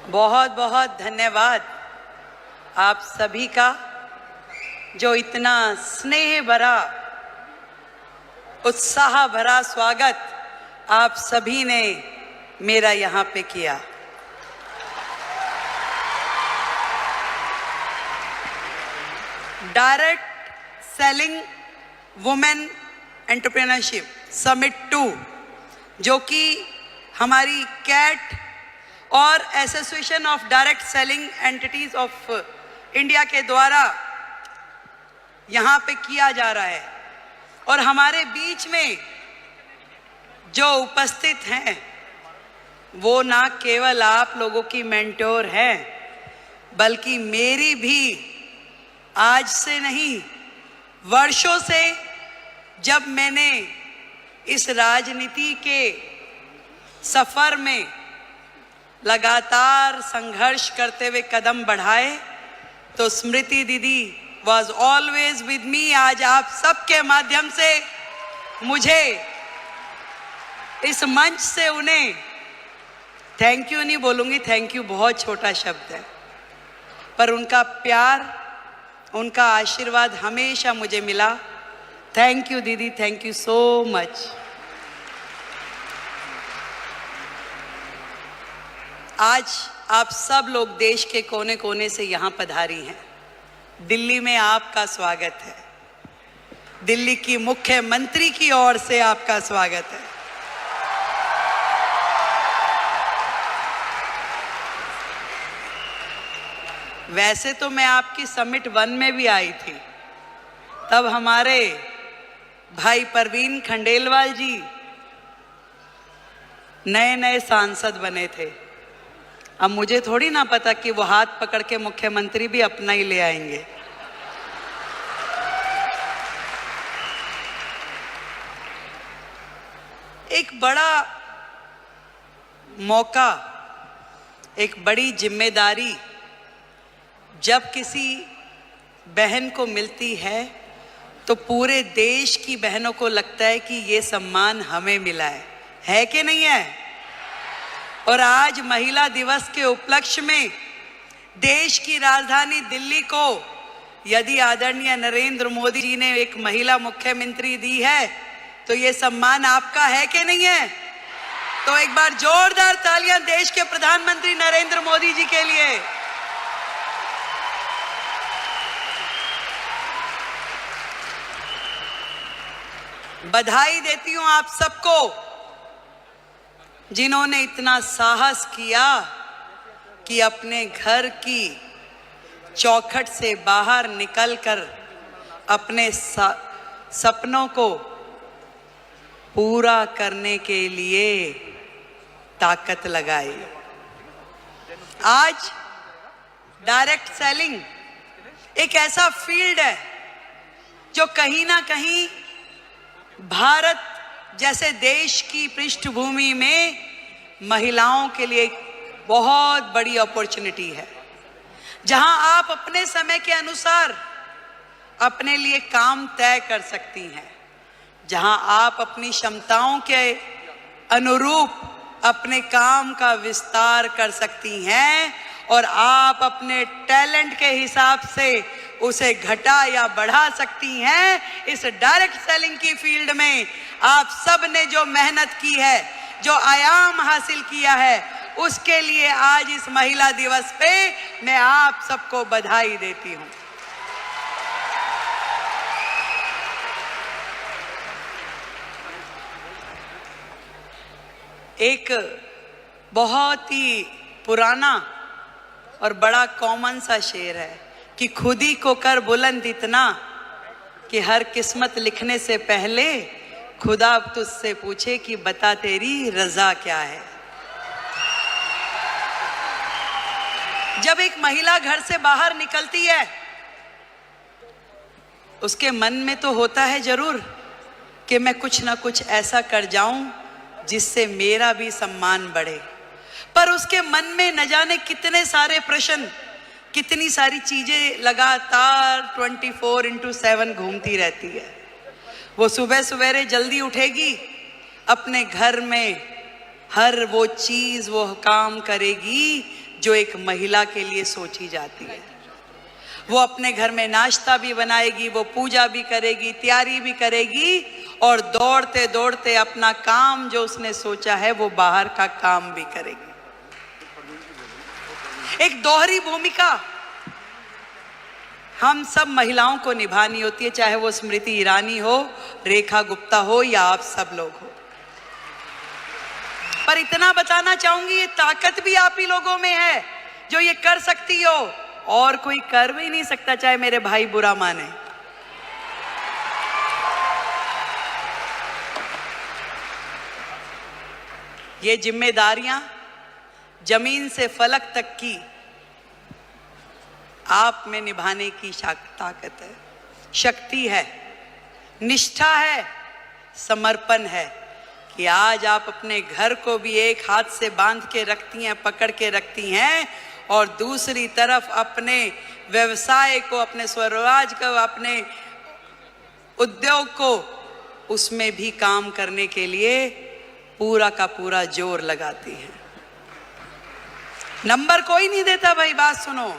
बहुत बहुत धन्यवाद आप सभी का, जो इतना स्नेह भरा, उत्साह भरा स्वागत आप सभी ने मेरा यहाँ पे किया। Direct selling women entrepreneurship summit 2, जो कि हमारी कैट और association of direct selling entities of India के द्वारा यहाँ पे किया जा रहा है। और हमारे बीच में जो उपस्थित हैं वो ना केवल आप लोगों की मेंटोर हैं, बल्कि मेरी भी आज से नहीं, वर्षों से जब मैंने इस राजनीति के सफर में लगातार संघर्ष करते हुए कदम बढ़ाए, तो स्मृति दीदी वॉज ऑलवेज विद मी। आज आप सबके माध्यम से मुझे इस मंच से उन्हें थैंक यू नहीं बोलूंगी, थैंक यू बहुत छोटा शब्द है, पर उनका प्यार, उनका आशीर्वाद हमेशा मुझे मिला। थैंक यू दीदी, थैंक यू सो मच। आज आप सब लोग देश के कोने कोने से यहाँ पधारी हैं। दिल्ली में आपका स्वागत है, दिल्ली की मुख्यमंत्री की ओर से आपका स्वागत है। वैसे तो मैं आपकी समिट 1 में भी आई थी, तब हमारे भाई परवीन खंडेलवाल जी नए नए सांसद बने थे। अब मुझे थोड़ी ना पता कि वो हाथ पकड़ के मुख्यमंत्री भी अपना ही ले आएंगे। एक बड़ा मौका, एक बड़ी जिम्मेदारी जब किसी बहन को मिलती है, तो पूरे देश की बहनों को लगता है कि ये सम्मान हमें मिला है कि नहीं है? और आज महिला दिवस के उपलक्ष्य में देश की राजधानी दिल्ली को यदि आदरणीय नरेंद्र मोदी जी ने एक महिला मुख्यमंत्री दी है, तो ये सम्मान आपका है कि नहीं है? तो एक बार जोरदार तालियां देश के प्रधानमंत्री नरेंद्र मोदी जी के लिए। बधाई देती हूं आप सबको, जिन्होंने इतना साहस किया कि अपने घर की चौखट से बाहर निकलकर अपने सपनों को पूरा करने के लिए ताकत लगाई। आज डायरेक्ट सेलिंग एक ऐसा फील्ड है जो कहीं ना कहीं भारत जैसे देश की पृष्ठभूमि में महिलाओं के लिए एक बहुत बड़ी अपॉर्चुनिटी है, जहां आप अपने समय के अनुसार अपने लिए काम तय कर सकती हैं, जहां आप अपनी क्षमताओं के अनुरूप अपने काम का विस्तार कर सकती हैं और आप अपने टैलेंट के हिसाब से उसे घटा या बढ़ा सकती हैं। इस डायरेक्ट सेलिंग की फील्ड में आप सब ने जो मेहनत की है, जो आयाम हासिल किया है, उसके लिए आज इस महिला दिवस पे मैं आप सबको बधाई देती हूं। एक बहुत ही पुराना और बड़ा कॉमन सा शेर है कि खुद ही को कर बुलंद इतना कि हर किस्मत लिखने से पहले खुदा तुझसे पूछे कि बता तेरी रजा क्या है। जब एक महिला घर से बाहर निकलती है, उसके मन में तो होता है जरूर कि मैं कुछ ना कुछ ऐसा कर जाऊं जिससे मेरा भी सम्मान बढ़े, पर उसके मन में न जाने कितने सारे प्रश्न, कितनी सारी चीजें लगातार 24/7 घूमती रहती है। वो सुबह सवेरे जल्दी उठेगी, अपने घर में हर वो चीज वो काम करेगी जो एक महिला के लिए सोची जाती है। वो अपने घर में नाश्ता भी बनाएगी, वो पूजा भी करेगी, तैयारी भी करेगी, और दौड़ते दौड़ते अपना काम जो उसने सोचा है वो बाहर का काम भी करेगी। एक दोहरी भूमिका हम सब महिलाओं को निभानी होती है, चाहे वो स्मृति ईरानी हो, रेखा गुप्ता हो, या आप सब लोग हो। पर इतना बताना चाहूंगी, ये ताकत भी आप ही लोगों में है जो ये कर सकती हो, और कोई कर भी नहीं सकता, चाहे मेरे भाई बुरा माने। ये जिम्मेदारियां जमीन से फलक तक की आप में निभाने की ताकत है, शक्ति है, निष्ठा है, समर्पण है कि आज आप अपने घर को भी एक हाथ से बांध के रखती हैं, पकड़ के रखती हैं, और दूसरी तरफ अपने व्यवसाय को, अपने स्वरोजगार को, अपने उद्योग को, उसमें भी काम करने के लिए पूरा का पूरा जोर लगाती हैं। नंबर कोई नहीं देता भाई, बात सुनो,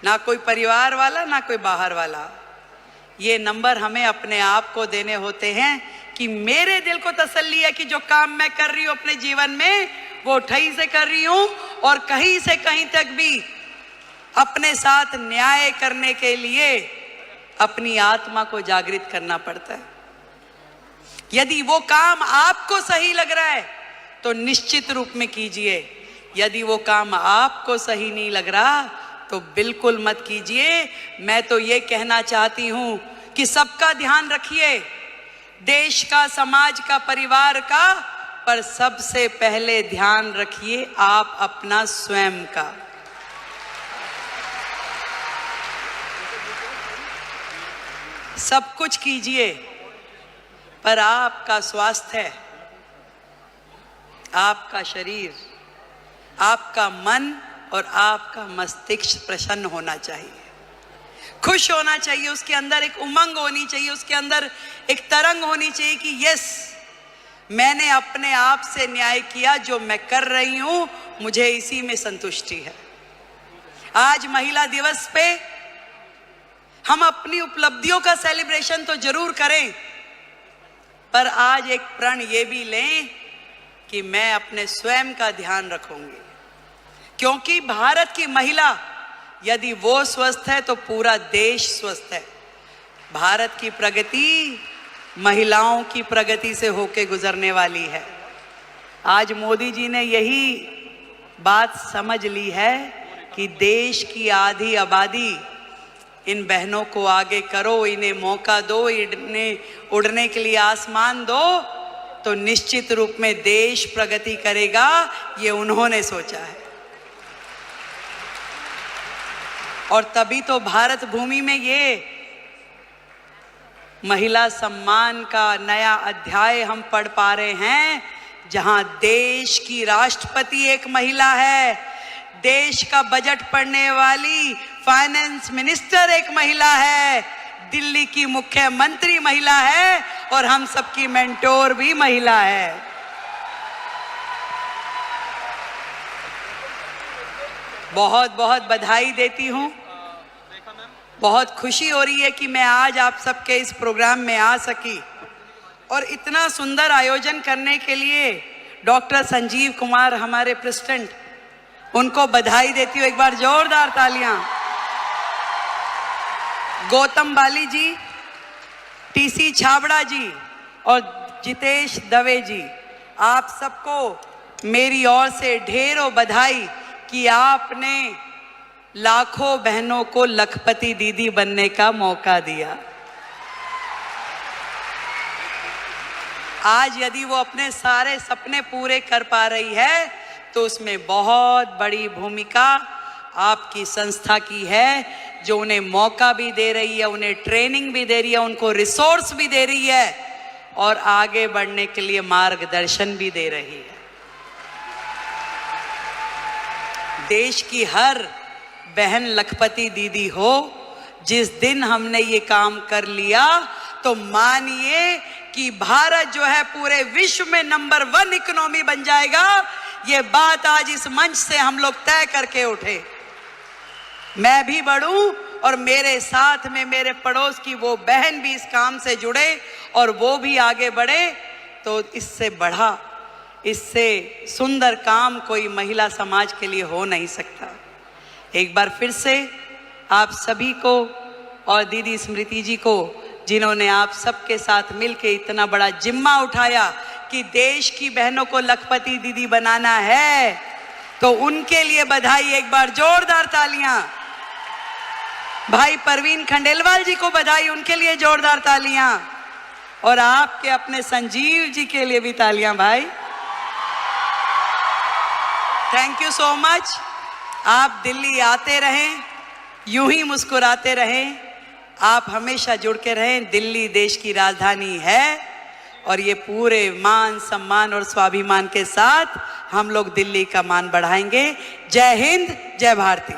ना कोई परिवार वाला, ना कोई बाहर वाला। ये नंबर हमें अपने आप को देने होते हैं कि मेरे दिल को तसल्ली है कि जो काम मैं कर रही हूं अपने जीवन में वो ठही से कर रही हूं, और कहीं से कहीं तक भी अपने साथ न्याय करने के लिए अपनी आत्मा को जागृत करना पड़ता है। यदि वो काम आपको सही लग रहा है तो निश्चित रूप में कीजिए, यदि वो काम आपको सही नहीं लग रहा तो बिल्कुल मत कीजिए। मैं तो ये कहना चाहती हूं कि सबका ध्यान रखिए, देश का, समाज का, परिवार का, पर सबसे पहले ध्यान रखिए आप अपना स्वयं का। सब कुछ कीजिए पर आपका स्वास्थ्य, आपका शरीर, आपका मन और आपका मस्तिष्क प्रसन्न होना चाहिए, खुश होना चाहिए, उसके अंदर एक उमंग होनी चाहिए, उसके अंदर एक तरंग होनी चाहिए कि यस, मैंने अपने आप से न्याय किया, जो मैं कर रही हूं मुझे इसी में संतुष्टि है। आज महिला दिवस पे हम अपनी उपलब्धियों का सेलिब्रेशन तो जरूर करें, पर आज एक प्रण ये भी लें कि मैं अपने स्वयं का ध्यान रखूंगी, क्योंकि भारत की महिला यदि वो स्वस्थ है तो पूरा देश स्वस्थ है। भारत की प्रगति महिलाओं की प्रगति से होके गुजरने वाली है। आज मोदी जी ने यही बात समझ ली है कि देश की आधी आबादी, इन बहनों को आगे करो, इन्हें मौका दो, इन्हें उड़ने के लिए आसमान दो, तो निश्चित रूप में देश प्रगति करेगा। ये उन्होंने सोचा है, और तभी तो भारत भूमि में ये महिला सम्मान का नया अध्याय हम पढ़ पा रहे हैं, जहां देश की राष्ट्रपति एक महिला है, देश का बजट पढ़ने वाली फाइनेंस मिनिस्टर एक महिला है, दिल्ली की मुख्यमंत्री महिला है, और हम सबकी मेंटोर भी महिला है। बहुत बहुत बधाई देती हूं, बहुत खुशी हो रही है कि मैं आज आप सबके इस प्रोग्राम में आ सकी, और इतना सुंदर आयोजन करने के लिए डॉक्टर संजीव कुमार हमारे प्रेसिडेंट, उनको बधाई देती हूँ। एक बार जोरदार तालियां। गौतम बाली जी, टीसी छाबड़ा जी और जितेश दवे जी, आप सबको मेरी ओर से ढेरों बधाई कि आपने लाखों बहनों को लखपति दीदी बनने का मौका दिया। आज यदि वो अपने सारे सपने पूरे कर पा रही है तो उसमें बहुत बड़ी भूमिका आपकी संस्था की है, जो उन्हें मौका भी दे रही है, उन्हें ट्रेनिंग भी दे रही है, उनको रिसोर्स भी दे रही है, और आगे बढ़ने के लिए मार्गदर्शन भी दे रही है। देश की हर बहन लखपति दीदी हो। जिस दिन हमने ये काम कर लिया तो मानिए कि भारत जो है पूरे विश्व में नंबर 1 इकोनॉमी बन जाएगा। ये बात आज इस मंच से हम लोग तय करके उठे। मैं भी बढ़ूं और मेरे साथ में मेरे पड़ोस की वो बहन भी इस काम से जुड़े और वो भी आगे बढ़े, तो इससे बढ़ा, इससे सुंदर काम कोई महिला समाज के लिए हो नहीं सकता। एक बार फिर से आप सभी को और दीदी स्मृति जी को, जिन्होंने आप सबके साथ मिलके इतना बड़ा जिम्मा उठाया कि देश की बहनों को लखपति दीदी बनाना है, तो उनके लिए बधाई। एक बार जोरदार तालियां। भाई परवीन खंडेलवाल जी को बधाई, उनके लिए जोरदार तालियां। और आपके अपने संजीव जी के लिए भी तालियां भाई। Thank you so much. आप दिल्ली आते रहें, यूं ही मुस्कुराते रहें, आप हमेशा जुड़ के रहें। दिल्ली देश की राजधानी है और ये पूरे मान सम्मान और स्वाभिमान के साथ हम लोग दिल्ली का मान बढ़ाएंगे। जय हिंद, जय भारती।